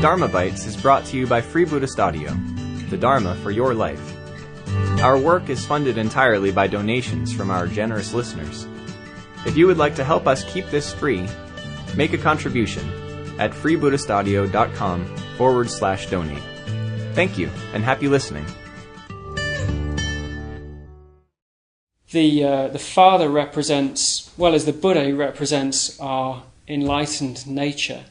Dharma Bites is brought to you by Free Buddhist Audio, the Dharma for your life. Our work is funded entirely by donations from our generous listeners. If you would like to help us keep this free, make a contribution at freebuddhistaudio.com/donate. Thank you, and happy listening. The Father represents, well, as the Buddha, he represents our enlightened nature.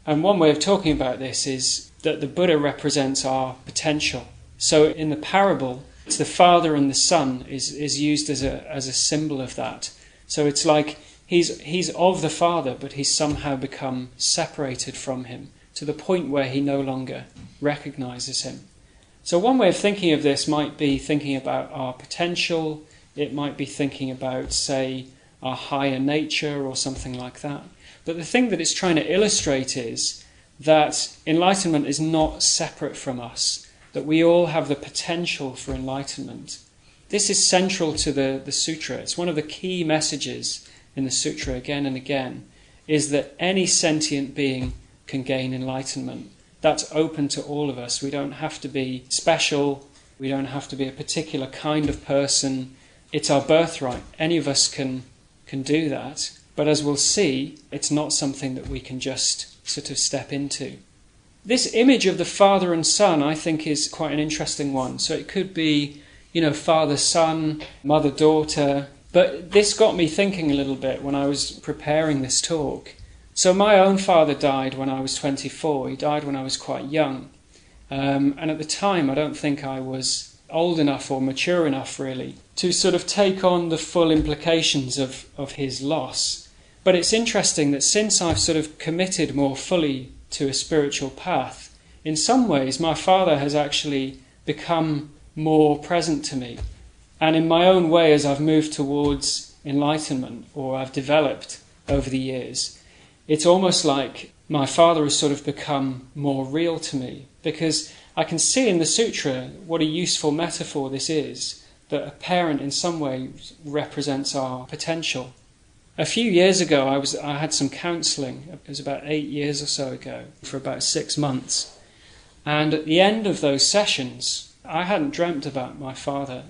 And one way of talking about this is that the Buddha represents our potential. So in the parable, it's the Father and the Son is used as a symbol of that. So it's like he's of the Father, but he's somehow become separated from him to the point where he no longer recognizes him. So one way of thinking of this might be thinking about our potential. It might be thinking about, say, our higher nature or something like that. But the thing that it's trying to illustrate is that enlightenment is not separate from us, that we all have the potential for enlightenment. This is central to the sutra. It's one of the key messages in the sutra again and again, is that any sentient being can gain enlightenment. That's open to all of us. We don't have to be special. We don't have to be a particular kind of person. It's our birthright. Any of us can do that. But as we'll see, it's not something that we can just sort of step into. This image of the Father and Son, I think, is quite an interesting one. So it could be, father-son, mother-daughter. But this got me thinking a little bit when I was preparing this talk. So my own father died when I was 24. He died when I was quite young. And at the time, I don't think I was old enough or mature enough, really, to sort of take on the full implications of his loss. But it's interesting that since I've sort of committed more fully to a spiritual path, in some ways my father has actually become more present to me. And in my own way, as I've moved towards enlightenment, or I've developed over the years, it's almost like my father has sort of become more real to me, because I can see in the sutra what a useful metaphor this is, that a parent in some way represents our potential. A few years ago, I had some counselling. It was about 8 years or so ago, for about 6 months. And at the end of those sessions, I hadn't dreamt about my father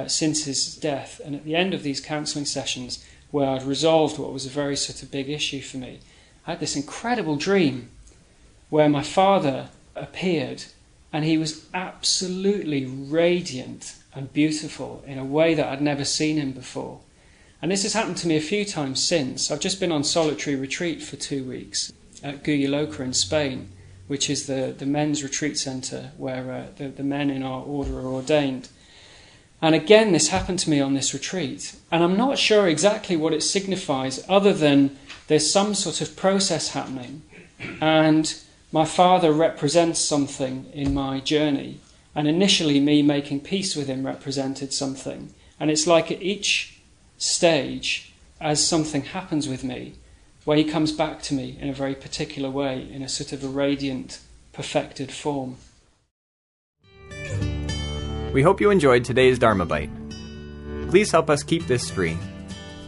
since his death. And at the end of these counselling sessions, where I'd resolved what was a very sort of big issue for me, I had this incredible dream where my father appeared, and he was absolutely radiant and beautiful in a way that I'd never seen him before. And this has happened to me a few times since. I've just been on solitary retreat for 2 weeks at Guyaloca in Spain, which is the men's retreat centre where the men in our order are ordained. And again, this happened to me on this retreat. And I'm not sure exactly what it signifies, other than there's some sort of process happening. And my father represents something in my journey. And initially, me making peace with him represented something. And it's like at each stage, as something happens with me, where he comes back to me in a very particular way, in a sort of a radiant, perfected form. We hope you enjoyed today's Dharma Bite. Please help us keep this free.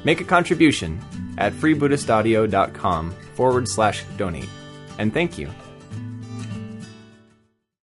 Make a contribution at freebuddhistaudio.com/donate. And thank you.